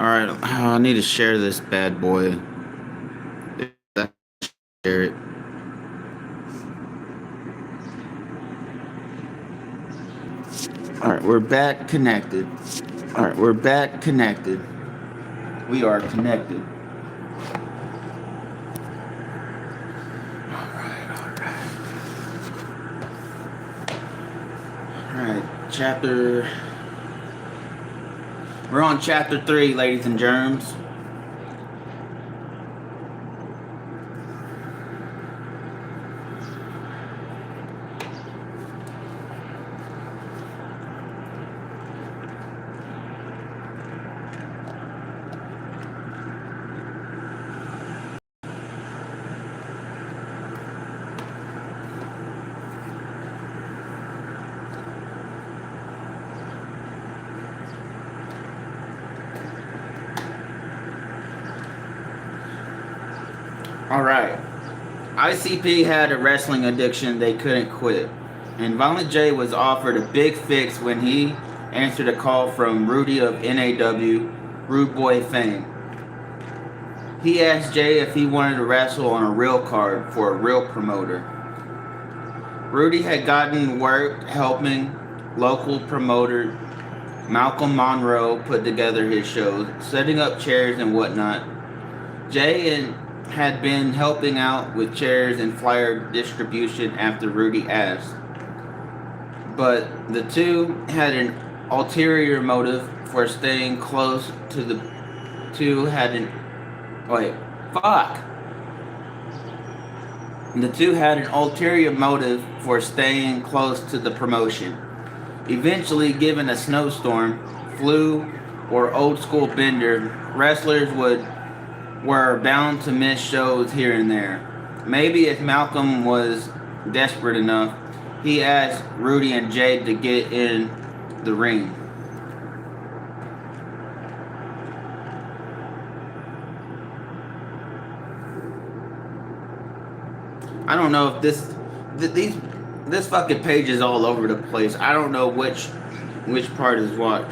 Alright, I need to share this bad boy. Share it. Alright, we're back connected. Alright, we're back connected. We are connected. Alright, chapter. We're on chapter 3, ladies and germs. Alright. ICP had a wrestling addiction they couldn't quit, and Violent J was offered a big fix when he answered a call from Rudy of NAW, Rude Boy fame. He asked Jay if he wanted to wrestle on a real card for a real promoter. Rudy had gotten work helping local promoter Malcolm Monroe put together his shows, setting up chairs and whatnot. Jay had been helping out with chairs and flyer distribution after Rudy asked. But the two had an ulterior motive for staying close to the two had an The two had an ulterior motive for staying close to the promotion. Eventually, given a snowstorm, flu, or old school bender, wrestlers were bound to miss shows here and there. Maybe if Malcolm was desperate enough, he asked Rudy and Jade to get in the ring. I don't know if this fucking page is all over the place. I don't know which part is what.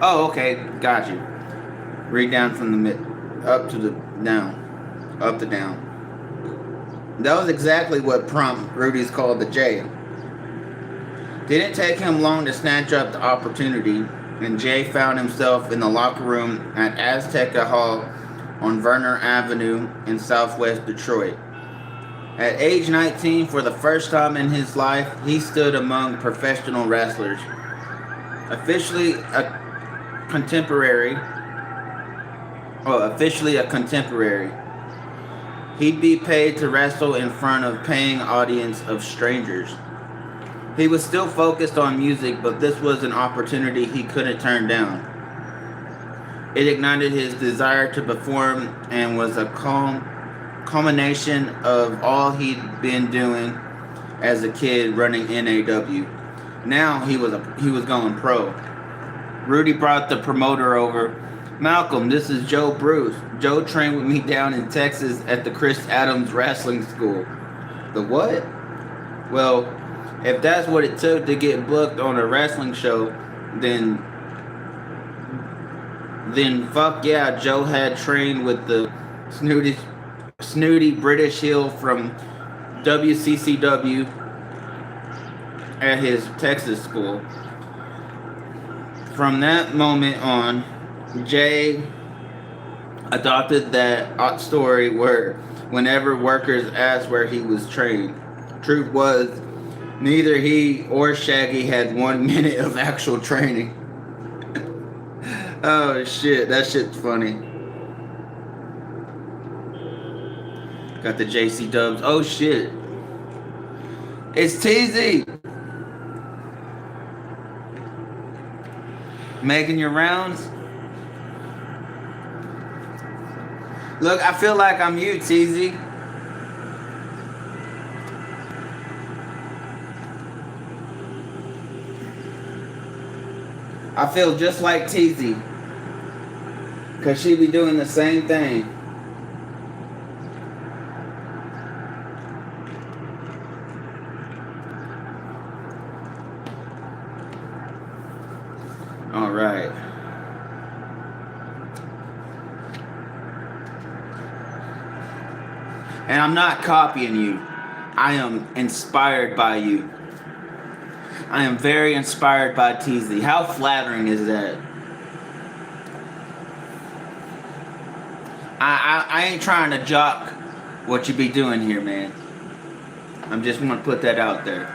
Oh, okay, got you. Read down from the mid, up to the down, up to down. That was exactly what prompted Rudy's call to Jay. Didn't take him long to snatch up the opportunity, and Jay found himself in the locker room at Azteca Hall on Verner Avenue in Southwest Detroit. At age 19, for the first time in his life, he stood among professional wrestlers. Officially a contemporary. He'd be paid to wrestle in front of a paying audience of strangers. He was still focused on music, but this was an opportunity he couldn't turn down. It ignited his desire to perform and was a culmination of all he'd been doing as a kid running NAW. Now he was going pro. Rudy brought the promoter over. Malcolm, this is Joe Bruce. Joe trained with me down in Texas at the Chris Adams Wrestling School. The what? Well, if that's what it took to get booked on a wrestling show, then fuck yeah, Joe had trained with the snooty British heel from WCCW at his Texas school. From that moment on, Jay adopted that story where whenever workers asked where he was trained. Truth was, neither he or Shaggy had 1 minute of actual training. Oh shit, that shit's funny. Got the JCWs. Oh shit. It's TZ. Making your rounds. Look, I feel like I'm you, TZ. I feel just like TZ. Because she be doing the same thing. All right. And I'm not copying you. I am inspired by you. I am very inspired by TZ. How flattering is that? I ain't trying to jock what you be doing here, man. I'm just want to put that out there.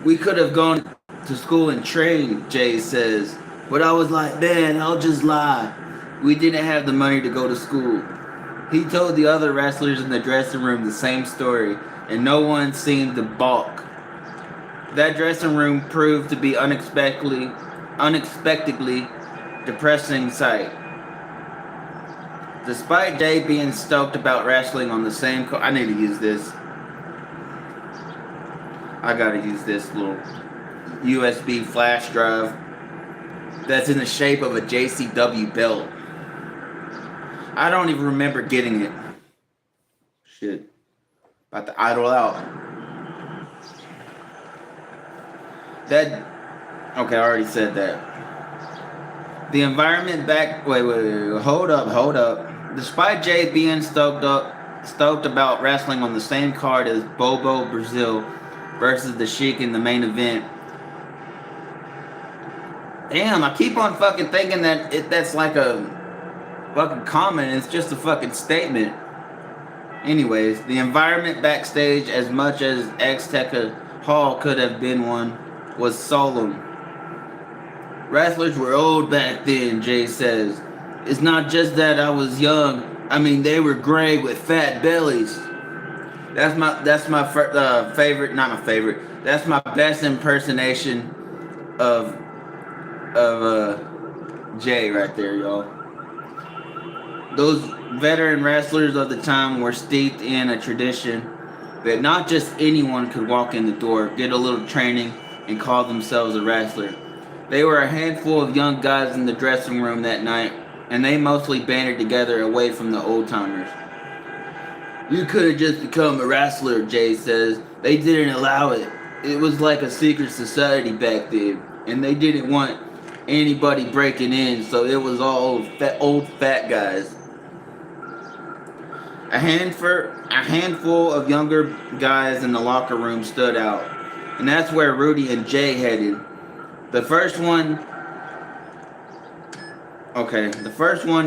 We could have gone to school and trained, Jay says. But I was like, man, I'll just lie. We didn't have the money to go to school. He told the other wrestlers in the dressing room the same story, and no one seemed to balk. That dressing room proved to be unexpectedly depressing sight. Despite Jay being stoked about wrestling on the same I need to use this. I gotta use this little USB flash drive that's in the shape of a JCW belt. I don't even remember getting it. Shit. About to idle out. Okay, I already said that. The environment back... Wait, hold up. Despite Jay being stoked about wrestling on the same card as Bobo Brazil versus the Sheik in the main event. Damn, I keep on fucking thinking that that's like a fucking comment. It's just a fucking statement. Anyways, the environment backstage, as much as Azteca Hall could have been one, was solemn. Wrestlers were old back then, Jay says. It's not just that I was young. I mean, they were gray with fat bellies. That's my favorite, not my favorite. That's my best impersonation of Jay right there, y'all. Those veteran wrestlers of the time were steeped in a tradition that not just anyone could walk in the door, get a little training, and call themselves a wrestler. They were a handful of young guys in the dressing room that night, and they mostly banded together away from the old-timers. You could have just become a wrestler, Jay says. They didn't allow it. It was like a secret society back then, and they didn't want anybody breaking in, so it was all old fat guys. A handful of younger guys in the locker room stood out, and that's where Rudy and Jay headed. The first one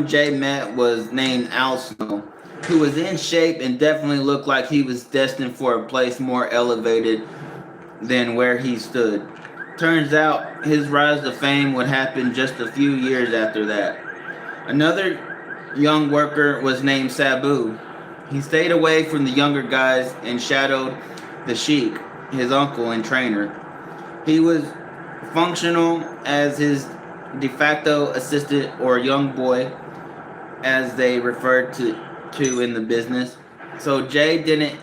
Jay met was named Al Snow, who was in shape and definitely looked like he was destined for a place more elevated than where he stood. Turns out his rise to fame would happen just a few years after that. Another young worker was named Sabu. He stayed away from the younger guys and shadowed the Sheik, his uncle and trainer. He was functional as his de facto assistant, or young boy, as they referred to in the business. So Jay didn't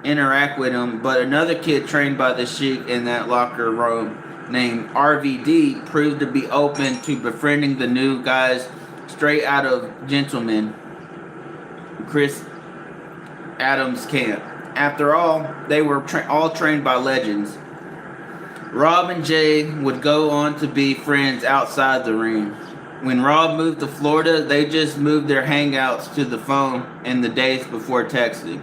interact with him, but another kid trained by the Sheik in that locker room named RVD proved to be open to befriending the new guys straight out of Gentleman, Chris Adams' camp. After all, they were all trained by legends. Rob and Jay would go on to be friends outside the ring. When Rob moved to Florida, they just moved their hangouts to the phone in the days before texting.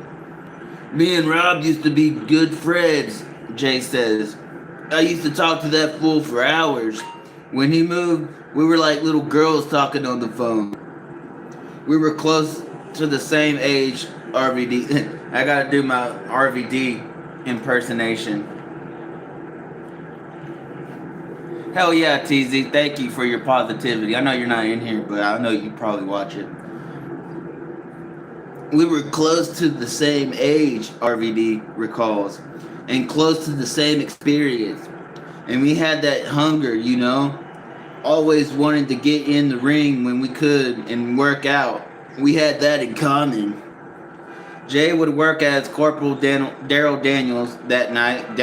Me and Rob used to be good friends, Jay says. I used to talk to that fool for hours. When he moved, we were like little girls talking on the phone. We were close to the same age, RVD. I gotta do my RVD impersonation. Hell yeah, TZ. Thank you for your positivity. I know you're not in here, but I know you probably watch it. We were close to the same age, RVD recalls, and close to the same experience. And we had that hunger, you know? Always wanted to get in the ring when we could and work out. We had that in common. Jay would work as Corporal Daryl Daniels that night,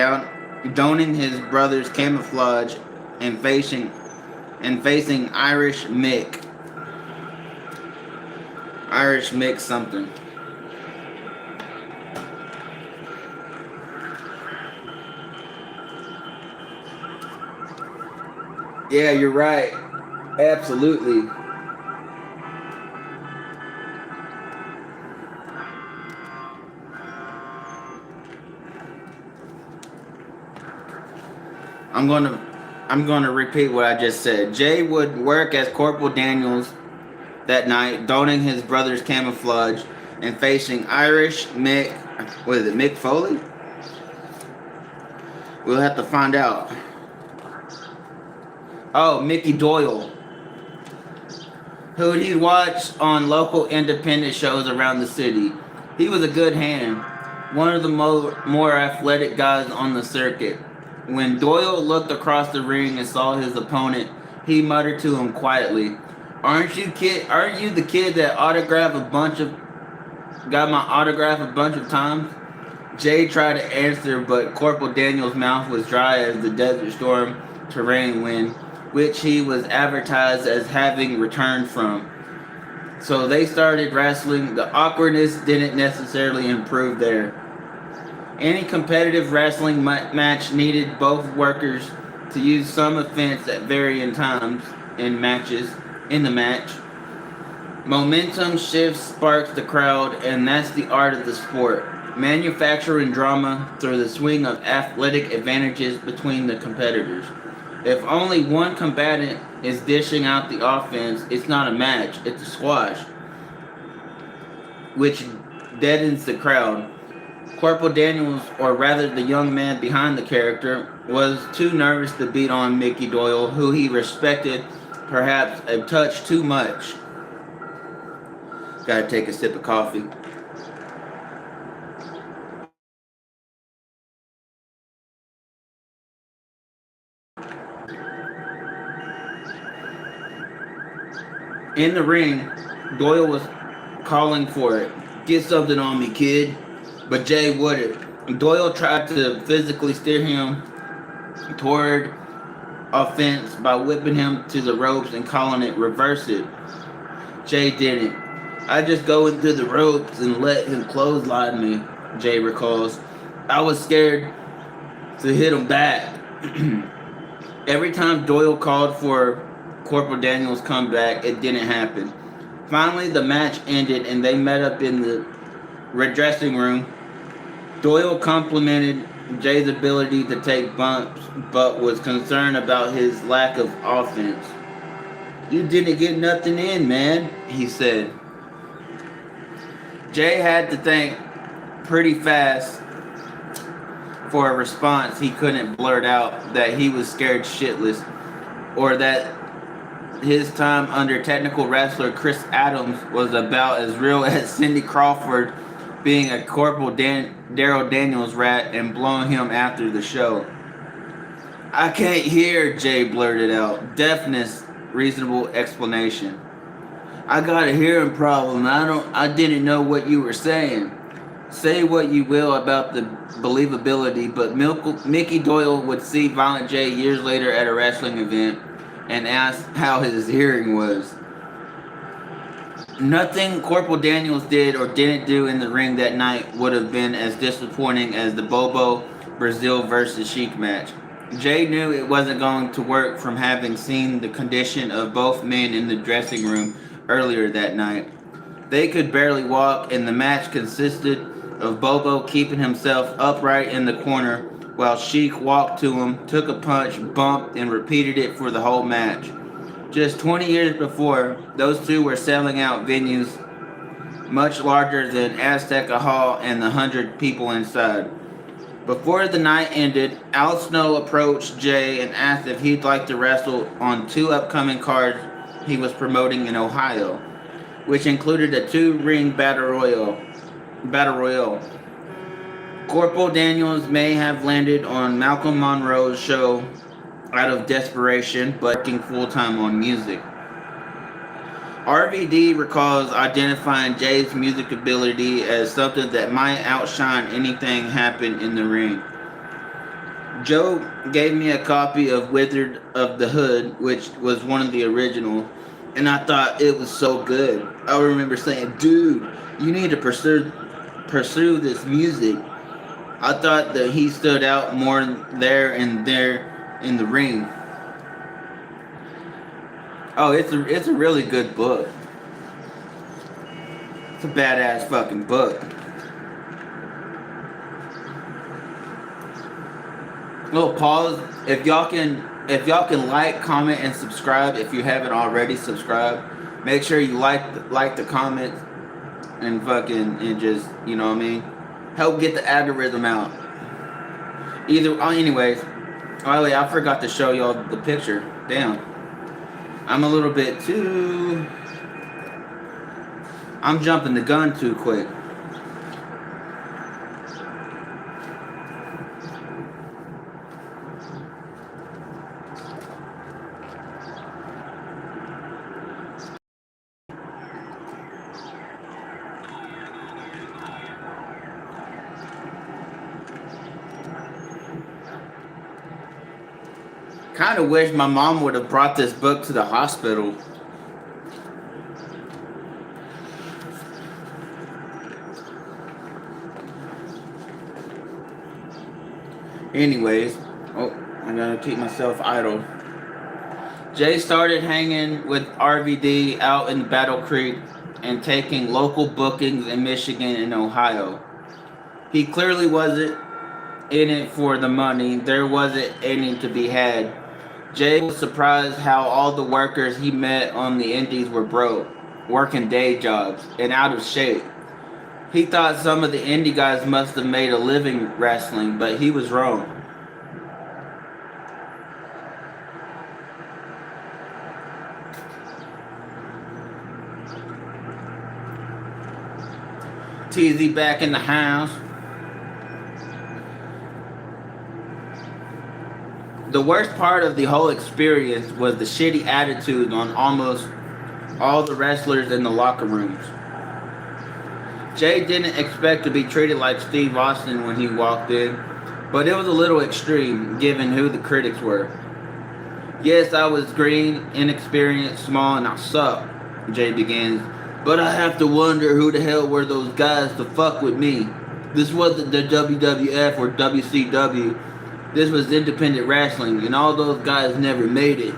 donning his brother's camouflage and facing Irish Mick. Irish Mick something. Yeah, you're right. Absolutely. I'm gonna repeat what I just said. Jay would work as Corporal Daniels that night, donning his brother's camouflage and facing Irish Mick. What is it, Mick Foley? We'll have to find out. Oh, Mickey Doyle, who he'd watch on local independent shows around the city. He was a good hand, one of the more athletic guys on the circuit. When Doyle looked across the ring and saw his opponent, he muttered to him quietly, Aren't you the kid that got my autograph a bunch of times?" Jay tried to answer, but Corporal Daniels' mouth was dry as the Desert Storm terrain wind, which he was advertised as having returned from. So they started wrestling. The awkwardness didn't necessarily improve there. Any competitive wrestling match needed both workers to use some offense at varying times in the match. Momentum shifts sparks the crowd, and that's the art of the sport. Manufacturing drama through the swing of athletic advantages between the competitors. If only one combatant is dishing out the offense, it's not a match, it's a squash, which deadens the crowd. Corporal Daniels, or rather the young man behind the character, was too nervous to beat on Mickey Doyle, who he respected perhaps a touch too much. Gotta take a sip of coffee. In the ring, Doyle was calling for it. Get something on me, kid. But Jay wouldn't. Doyle tried to physically steer him toward offense by whipping him to the ropes and calling it reverse it. Jay didn't. I just go into the ropes and let him clothesline me, Jay recalls. I was scared to hit him back. Every time Doyle called for Corporal Daniels' comeback, it didn't happen. Finally, the match ended and they met up in the dressing room. Doyle complimented Jay's ability to take bumps, but was concerned about his lack of offense. You didn't get nothing in, man, he said. Jay had to think pretty fast for a response. He couldn't blurt out that he was scared shitless, or that his time under technical wrestler Chris Adams was about as real as Cindy Crawford being a Corporal Daryl Daniels rat and blowing him after the show. I can't hear, Jay blurted out. Deafness, reasonable explanation. I got a hearing problem. I didn't know what you were saying. Say what you will about the believability, but Mickey Doyle would see Violent J years later at a wrestling event and ask how his hearing was. Nothing Corporal Daniels did or didn't do in the ring that night would have been as disappointing as the Bobo Brazil versus Sheik match. Jay knew it wasn't going to work from having seen the condition of both men in the dressing room earlier that night. They could barely walk, and the match consisted of Bobo keeping himself upright in the corner while Sheik walked to him, took a punch, bumped, and repeated it for the whole match. Just 20 years before, those two were selling out venues much larger than Azteca Hall and the 100 people inside. Before the night ended, Al Snow approached Jay and asked if he'd like to wrestle on 2 upcoming cards he was promoting in Ohio, which included a 2-ring battle royal. Corporal Daniels may have landed on Malcolm Monroe's show out of desperation, but working full-time on music. RVD recalls identifying Jay's music ability as something that might outshine anything happened in the ring. Joe gave me a copy of Wizard of the Hood, which was one of the originals, and I thought it was so good. I remember saying, dude, you need to pursue this music. I thought that he stood out more there in the ring. Oh, it's a really good book. It's a badass fucking book. Little pause. If y'all can like, comment, and subscribe if you haven't already subscribed. Make sure you like the comments and fucking and just, you know what I mean, help get the algorithm out. Anyways, oh yeah, I forgot to show y'all the picture. Damn, I'm a little bit too. I'm jumping the gun too quick. Kind of wish my mom would have brought this book to the hospital. Anyways, oh, I gotta keep myself idle. Jay started hanging with RVD out in Battle Creek and taking local bookings in Michigan and Ohio. He clearly wasn't in it for the money. There wasn't any to be had. Jay was surprised how all the workers he met on the indies were broke, working day jobs, and out of shape. He thought some of the indie guys must have made a living wrestling, but he was wrong. TZ back in the house. The worst part of the whole experience was the shitty attitude on almost all the wrestlers in the locker rooms. Jay didn't expect to be treated like Steve Austin when he walked in, but it was a little extreme given who the critics were. Yes, I was green, inexperienced, small, and I suck, Jay begins, but I have to wonder who the hell were those guys to fuck with me. This wasn't the WWF or WCW. This was independent wrestling, and all those guys never made it.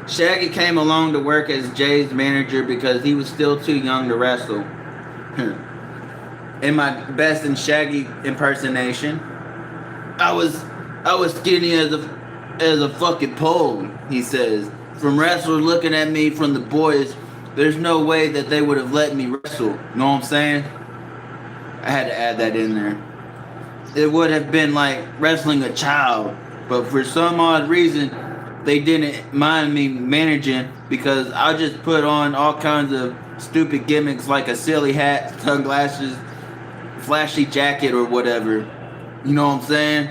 Shaggy came along to work as Jay's manager because he was still too young to wrestle. In my best in Shaggy impersonation, I was skinny as a fucking pole, he says. From wrestlers looking at me from the boys, there's no way that they would have let me wrestle. Know what I'm saying? I had to add that in there. It would have been like wrestling a child, but for some odd reason, they didn't mind me managing because I just put on all kinds of stupid gimmicks like a silly hat, sunglasses, flashy jacket, or whatever. You know what I'm saying?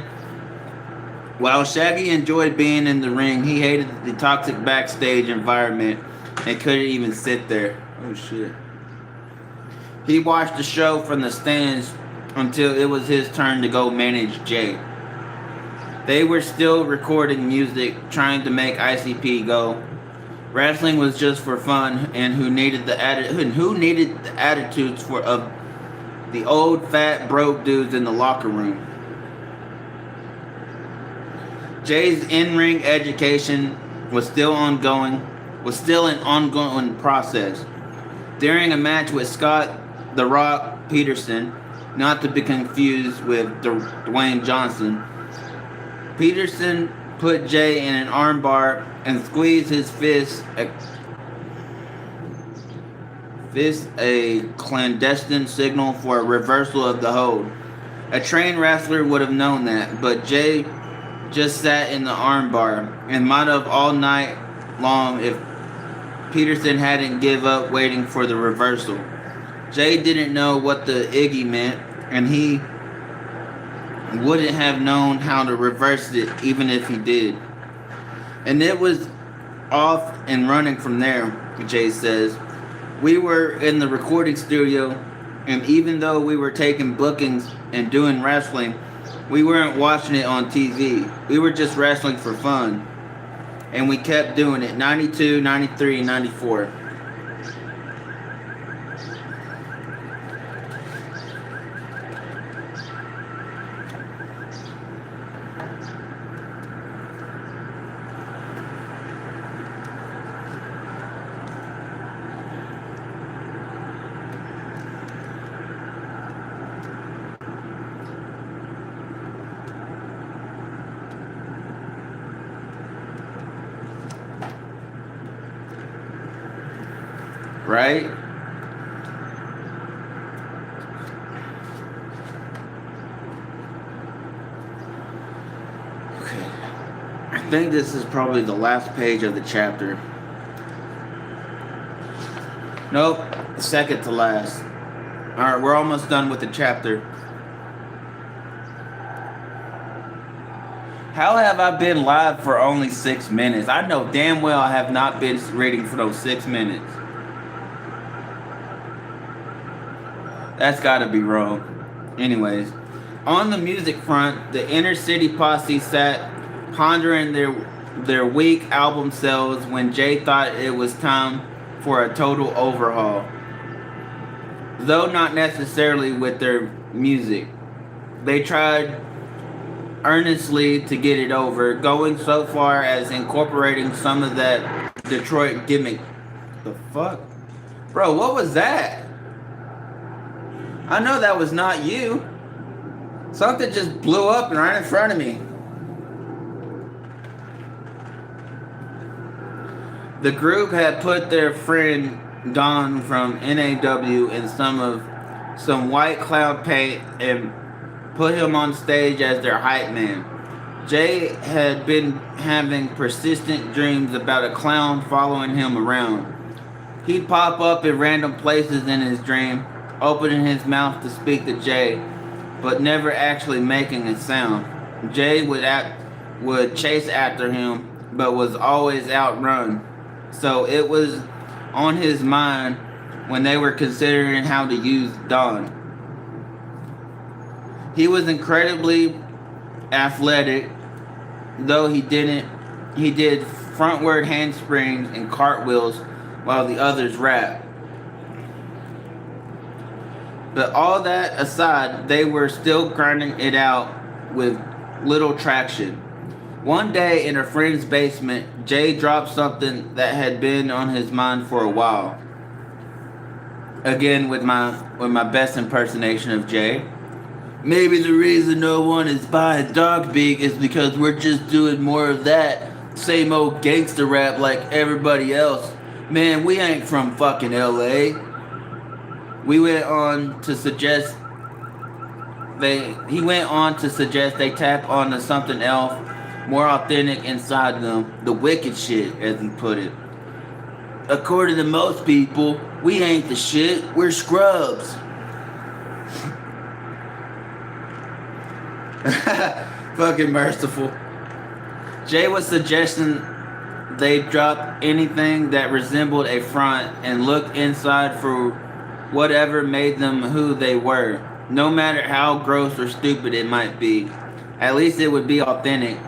While Shaggy enjoyed being in the ring, he hated the toxic backstage environment and couldn't even sit there. Oh shit. He watched the show from the stands until it was his turn to go manage Jay. They were still recording music, trying to make ICP go. Wrestling was just for fun, and who needed the attitudes of the old fat broke dudes in the locker room? Jay's in-ring education was still an ongoing process. During a match with Scott "The Rock" Peterson, not to be confused with Dwayne Johnson, Peterson put Jay in an armbar and squeezed his fist, a clandestine signal for a reversal of the hold. A trained wrestler would have known that, but Jay just sat in the armbar and might have all night long if Peterson hadn't give up waiting for the reversal. Jay didn't know what the Iggy meant, and he wouldn't have known how to reverse it even if he did. And it was off and running from there, Jay says. We were in the recording studio, and even though we were taking bookings and doing wrestling, we weren't watching it on TV. We were just wrestling for fun. And we kept doing it, 92, 93, 94. right? Okay. I think this is probably the last page of the chapter. Nope, second to last. Alright, we're almost done with the chapter. How have I been live for only 6 minutes? I know damn well I have not been reading for those 6 minutes. That's gotta be wrong. Anyways, on the music front, the inner city posse sat pondering their weak album sales when Jay thought it was time for a total overhaul. Though not necessarily with their music. They tried earnestly to get it over, going so far as incorporating some of that Detroit gimmick. The fuck? Bro, what was that? I know that was not you. Something just blew up right in front of me. The group had put their friend Don from NAW in some white cloud paint and put him on stage as their hype man. Jay had been having persistent dreams about a clown following him around. He'd pop up in random places in his dream, opening his mouth to speak to Jay, but never actually making a sound. Jay would chase after him, but was always outrun. So it was on his mind when they were considering how to use Don. He was incredibly athletic, though he did frontward handsprings and cartwheels while the others rapped. But all that aside, they were still grinding it out with little traction. One day in a friend's basement, Jay dropped something that had been on his mind for a while. Again with my best impersonation of Jay. Maybe the reason no one is buying Dog Beak is because we're just doing more of that same old gangster rap like everybody else. Man, we ain't from fucking LA. He went on to suggest they tap onto something else more authentic inside them, the wicked shit, as he put it. According to most people, we ain't the shit, we're scrubs. Fucking merciful. Jay was suggesting they drop anything that resembled a front and look inside for whatever made them who they were, no matter how gross or stupid it might be. At least it would be authentic.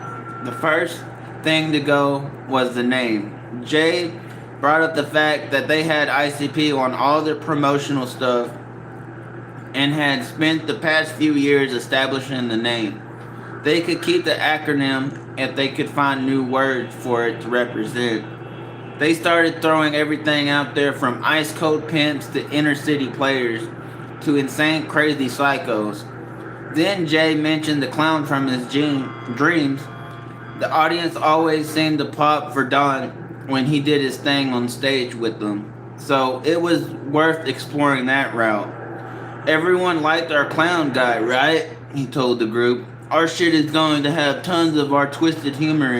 The first thing to go was the name. Jay brought up the fact that they had ICP on all their promotional stuff and had spent the past few years establishing the name. They could keep the acronym if they could find new words for it to represent. They started throwing everything out there from ice cold pimps to inner city players to insane crazy psychos. Then Jay mentioned the clown from his dreams. The audience always seemed to pop for Don when he did his thing on stage with them. So it was worth exploring that route. Everyone liked our clown guy, right? He told the group. Our shit is going to have tons of our twisted humor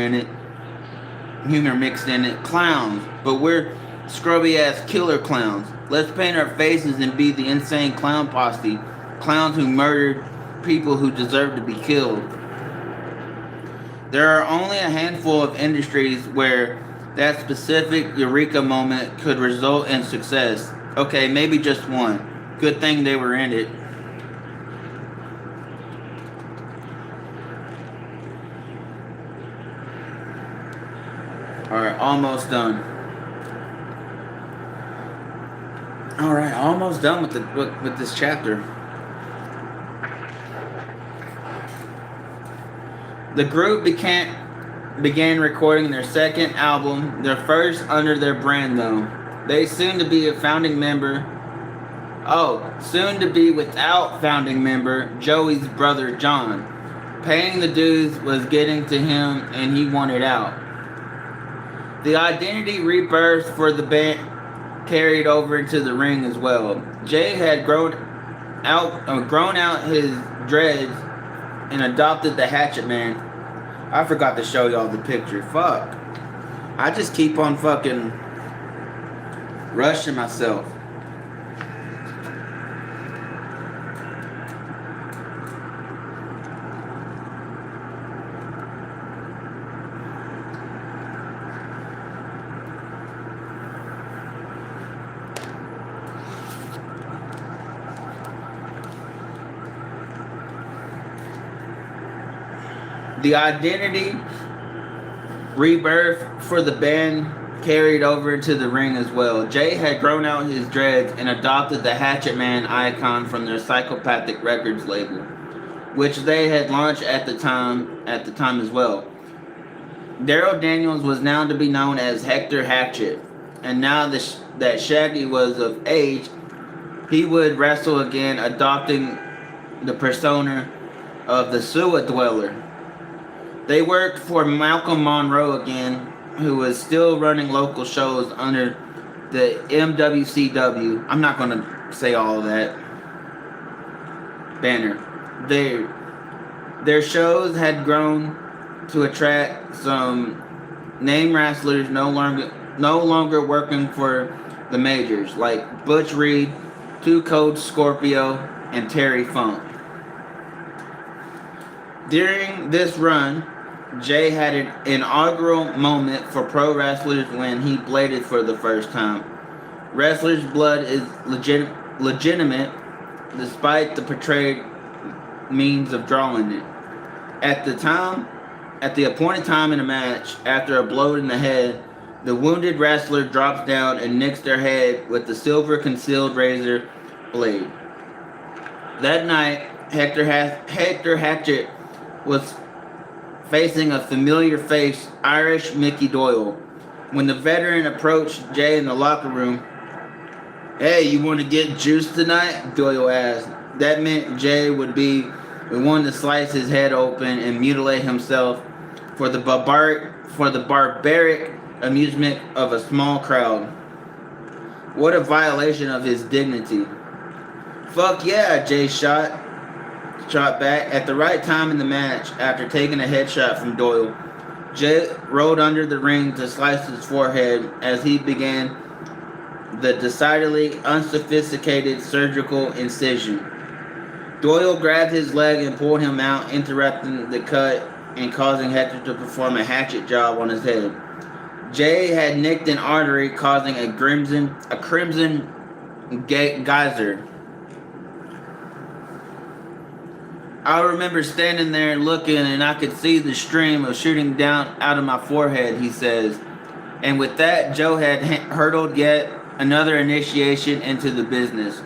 mixed in it. Clowns. But we're scrubby ass killer clowns. Let's paint our faces and be the insane clown posse. Clowns who murdered people who deserve to be killed. There are only a handful of industries where that specific eureka moment could result in success. Okay, maybe just one. Good thing they were in it. Alright, almost done. Alright, almost done with this chapter. The group began recording their second album, their first under their brand though. They soon to be without founding member, Joey's brother John. Paying the dues was getting to him and he wanted out. The identity rebirth for the band carried over into the ring as well. Jay had grown out his dreads and adopted the Hatchet Man. I forgot to show y'all the picture. Fuck. I just keep on fucking rushing myself. The identity rebirth for the band carried over to the ring as well. Jay had grown out his dreads and adopted the Hatchet Man icon from their Psychopathic Records label, which they had launched at the time as well. Daryl Daniels was now to be known as Hector Hatchet, and now that Shaggy was of age, he would wrestle again, adopting the persona of the Sewer Dweller. They worked for Malcolm Monroe again, who was still running local shows under the MWCW. I'm not going to say all of that banner. Their shows had grown to attract some name wrestlers no longer working for the majors, like Butch Reed, Two Cold Scorpio, and Terry Funk. During this run, Jay had an inaugural moment for pro wrestlers when he bladed for the first time. Wrestler's blood is legitimate despite the portrayed means of drawing it. At the appointed time in the match, after a blow in the head, the wounded wrestler drops down and nicks their head with the silver concealed razor blade. That night, Hector Hatchet was facing a familiar face, Irish Mickey Doyle. When the veteran approached Jay in the locker room, "Hey, you want to get juiced tonight?" Doyle asked. That meant Jay would be the one to slice his head open and mutilate himself for the barbaric amusement of a small crowd. What a violation of his dignity. "Fuck yeah," Jay shot back. At the right time in the match, after taking a headshot from Doyle, Jay rolled under the ring to slice his forehead as he began the decidedly unsophisticated surgical incision. Doyle grabbed his leg and pulled him out, interrupting the cut and causing Hector to perform a hatchet job on his head. Jay had nicked an artery, causing a crimson geyser. I remember standing there looking, and I could see the stream of shooting down out of my forehead, he says. And with that, Joe had hurdled yet another initiation into the business.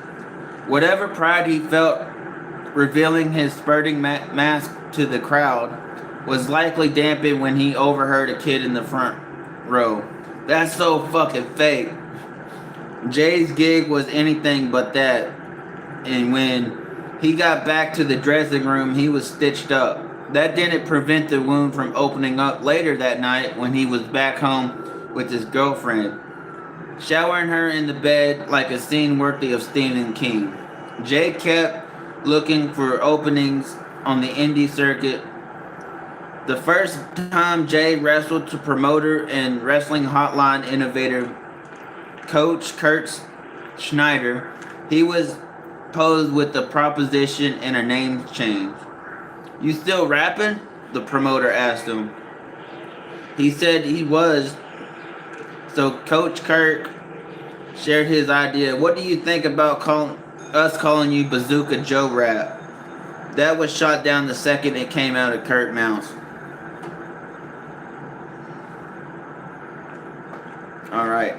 Whatever pride he felt revealing his spurting mask to the crowd was likely dampened when he overheard a kid in the front row. "That's so fucking fake." Jay's gig was anything but that, and when he got back to the dressing room, he was stitched up. That didn't prevent the wound from opening up later that night when he was back home with his girlfriend, showering her in the bed like a scene worthy of Stephen King. Jay kept looking for openings on the indie circuit. The first time Jay wrestled to promoter and wrestling hotline innovator Coach Kurt Schneider, he was posed with the proposition and a name change. "You still rapping?" the promoter asked him. He said he was. So Coach Kirk shared his idea. "What do you think about us calling you Bazooka Joe Rap?" That was shot down the second it came out of Kirk's mouth. All right.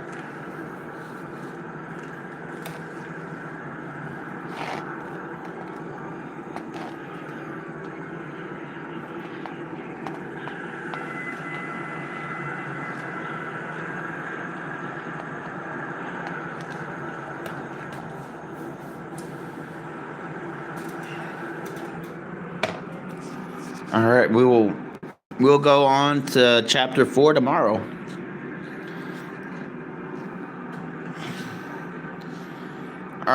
All right, we'll go on to chapter 4 tomorrow.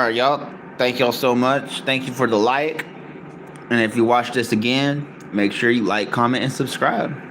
right, y'all. Thank y'all so much. Thank you for the like. And if you watch this again, make sure you like, comment, and subscribe.